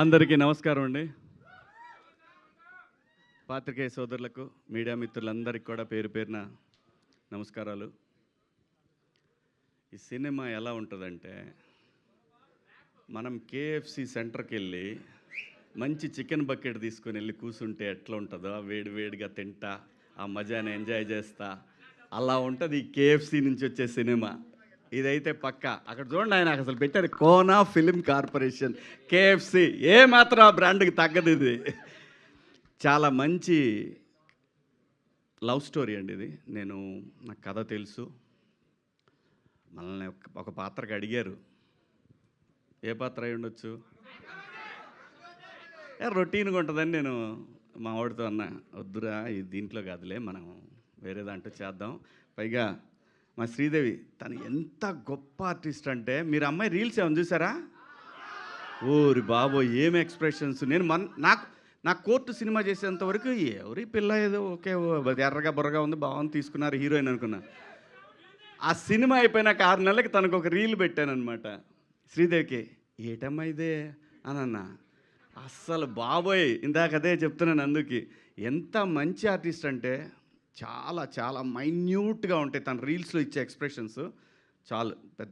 అందరికీ నమస్కారం అండి. పాత్రికేయ సోదరులకు, మీడియా మిత్రులందరికీ కూడా పేరు పేరున నమస్కారాలు. ఈ సినిమా ఎలా ఉంటుందంటే, మనం కేఎఫ్సి సెంటర్కి వెళ్ళి మంచి చికెన్ బకెట్ తీసుకొని వెళ్ళి కూర్చుంటే ఎట్లా ఉంటుందో, వేడి వేడిగా తింటా ఆ మజాని ఎంజాయ్ చేస్తా, అలా ఉంటుంది ఈ కేఎఫ్సి నుంచి వచ్చే సినిమా. ఇదైతే పక్క. అక్కడ చూడండి, ఆయన అసలు పెట్టారు కోనా ఫిలిం కార్పొరేషన్, కేఎఫ్సి. ఏ మాత్రం ఆ బ్రాండ్కి తగ్గదు. ఇది చాలా మంచి లవ్ స్టోరీ అండి. ఇది నాకు కథ తెలుసు. మనల్ని ఒక పాత్రకి అడిగారు, ఏ పాత్ర అయి ఉండొచ్చు, రొటీన్గా ఉంటుందని నేను మా వాడితో అన్నా, వద్దురా ఇది దీంట్లో కాదులే, మనం వేరే దాంట్లో చేద్దాం. పైగా మా శ్రీదేవి తను ఎంత గొప్ప ఆర్టిస్ట్ అంటే, మీరు అమ్మాయి రీల్స్ ఏమైనా చూసారా? ఓరి బాబో ఏం ఎక్స్ప్రెషన్స్. నాకు కోర్టు సినిమా చేసేంత వరకు ఎవరి పిల్ల ఏదో ఓకే ఎర్రగా బుర్రగా ఉంది, బాగుంది, తీసుకున్నారు హీరోయిన్ అనుకున్నా. ఆ సినిమా అయిపోయినాక 6 నెలలకి తనకు ఒక రీల్ పెట్టానమాట శ్రీదేవికి. ఏటమ్మా ఇదే అని అన్నా. అస్సలు బాబోయ్, ఇందాక అదే చెప్తున్నాను. అందుకు ఎంత మంచి ఆర్టిస్ట్ అంటే, చాలా చాలా మైన్యూట్గా ఉంటాయి తన రీల్స్లో ఇచ్చే ఎక్స్ప్రెషన్స్.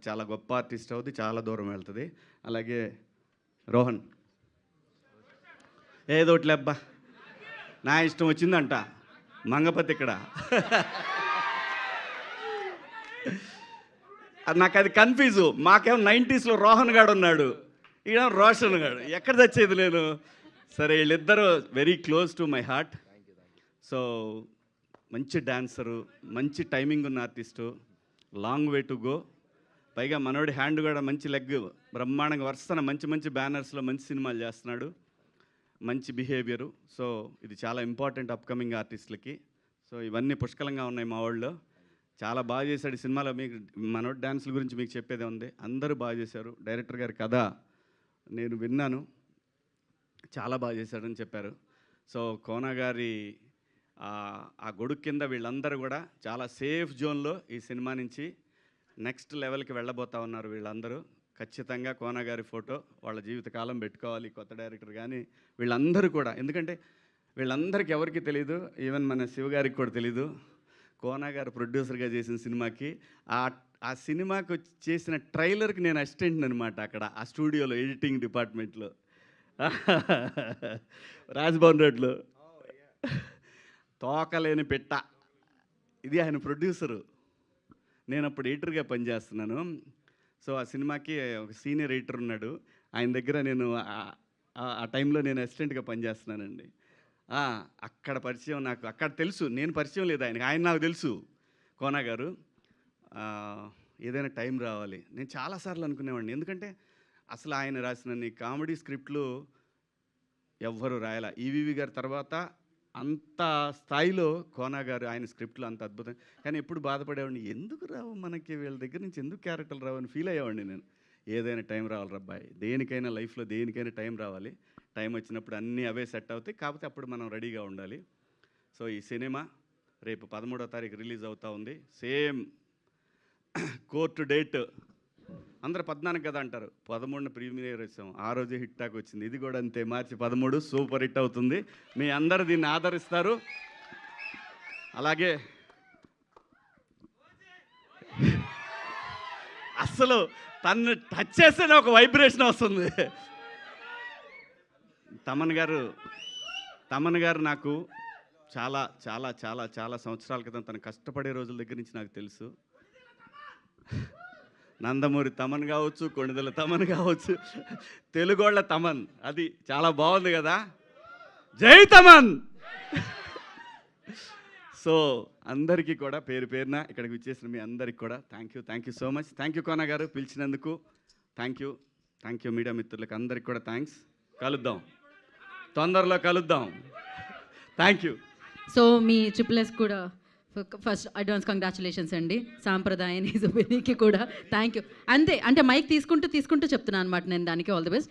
చాలా గొప్ప ఆర్టిస్ట్ అవుతుంది, చాలా దూరం వెళ్తుంది. అలాగే రోహన్ ఏదోట్లే అబ్బా, నా ఇష్టం వచ్చిందంట మంగపతి ఇక్కడ. నాకు అది కన్ఫ్యూజు. మాకేమో 90స్లో రోహన్ గాడు ఉన్నాడు, ఈయన రోషన్ గాడు. ఎక్కడ తెచ్చేది నేను. సరే, వీళ్ళిద్దరూ very close to my heart. So మంచి డాన్సరు, మంచి టైమింగ్ ఉన్న artist, long way to go. పైగా మనోడి హ్యాండ్ కూడా మంచి లెగ్, బ్రహ్మాండంగా వరుసన మంచి మంచి బ్యానర్స్లో మంచి సినిమాలు చేస్తున్నాడు, మంచి బిహేవియరు. సో ఇది చాలా ఇంపార్టెంట్ అప్కమింగ్ ఆర్టిస్టులకి. సో ఇవన్నీ పుష్కలంగా ఉన్నాయి మా వాళ్ళు. చాలా బాగా చేశాడు ఈ సినిమాలో. మీకు మనోడి డ్యాన్సుల గురించి మీకు చెప్పేదే ఉంది. అందరూ బాగా చేశారు. డైరెక్టర్ గారి కథ నేను విన్నాను, చాలా బాగా చేశాడని చెప్పారు. సో కోనా గారి ఆ గొడుగు కింద వీళ్ళందరూ కూడా చాలా సేఫ్ జోన్లో ఈ సినిమా నుంచి నెక్స్ట్ లెవెల్కి వెళ్ళబోతా ఉన్నారు వీళ్ళందరూ. ఖచ్చితంగా కోనా గారి ఫోటో వాళ్ళ జీవితకాలం పెట్టుకోవాలి, కొత్త డైరెక్టర్ కానీ వీళ్ళందరూ కూడా. ఎందుకంటే వీళ్ళందరికీ ఎవరికి తెలీదు, ఈవెన్ మన శివగారికి కూడా తెలీదు. కోనా గారు ప్రొడ్యూసర్గా చేసిన సినిమాకి, ఆ సినిమాకి చేసిన ట్రైలర్కి నేను అసిస్టెంట్ అనమాట అక్కడ ఆ స్టూడియోలో, ఎడిటింగ్ డిపార్ట్మెంట్లో, రాజ్భవన్ రోడ్లో. తోకలేని పెట్ట, ఇది ఆయన ప్రొడ్యూసరు. నేను అప్పుడు ఎడిటర్గా పనిచేస్తున్నాను. సో ఆ సినిమాకి ఒక సీనియర్ ఎడిటర్ ఉన్నాడు, ఆయన దగ్గర నేను ఆ టైంలో నేను అసిస్టెంట్గా పనిచేస్తున్నానండి. అక్కడ పరిచయం, నాకు అక్కడ తెలుసు, నేను పరిచయం లేదు ఆయనకి, ఆయన నాకు తెలుసు. కోనా గారు ఏదైనా టైం రావాలి. నేను చాలాసార్లు అనుకునేవాడిని, ఎందుకంటే అసలు ఆయన రాసిన కామెడీ స్క్రిప్ట్లు ఎవ్వరు రాయాల. ఈవీవి గారి తర్వాత అంత స్థాయిలో కోనా గారు ఆయన స్క్రిప్ట్లు అంత అద్భుతం. కానీ ఎప్పుడు బాధపడేవాడిని, ఎందుకు రావు మనకి, వీళ్ళ దగ్గర నుంచి ఎందుకు క్యారెక్టర్లు రావు అని ఫీల్ అయ్యేవాడిని నేను. ఏదైనా టైం రావాలి రబ్బాయి, దేనికైనా లైఫ్లో దేనికైనా టైం రావాలి. టైం వచ్చినప్పుడు అన్నీ అవే సెట్ అవుతాయి, కాకపోతే అప్పుడు మనం రెడీగా ఉండాలి. సో ఈ సినిమా రేపు 13వ తారీఖు రిలీజ్ అవుతూ ఉంది. సేమ్ కోర్టు డేట్ అందరూ 14 కదా అంటారు, 13 ప్రీమియర్ వచ్చాం, ఆ రోజే హిట్ టాక్ వచ్చింది. ఇది కూడా అంతే, మార్చి 13 సూపర్ హిట్ అవుతుంది. మీ అందరు దీన్ని ఆదరిస్తారు. అలాగే అస్సలు తను టచ్ చేస్తేనే ఒక వైబ్రేషన్ వస్తుంది. తమన్ గారు నాకు చాలా చాలా చాలా చాలా సంవత్సరాల క్రితం తను కష్టపడే రోజుల దగ్గర నుంచి నాకు తెలుసు. నందమూరి తమన్ కావచ్చు, కొణిదెల తమన్ కావచ్చు, తెలుగోళ్ళ తమన్, అది చాలా బాగుంది కదా. జై తమన్. సో అందరికీ కూడా పేరు పేరున ఇక్కడికి వచ్చేసిన మీ అందరికీ కూడా thank you so much. Thank you Kona గారు పిలిచినందుకు. థ్యాంక్ యూ మీడియా మిత్రులకు అందరికీ కూడా థ్యాంక్స్. కలుద్దాం, తొందరలో కలుద్దాం. Thank you. సో మీ ట్రిపుల్ఎస్ కూడా ఫస్ట్ అడ్వాన్స్ కంగ్రాచులేషన్స్ అండి. సాంప్రదాయాన్ని సుబినికి కూడా థ్యాంక్ యూ. అంతే, అంటే మైక్ తీసుకుంటూ చెప్తున్నాను అనమాట నేను దానికి. All the best.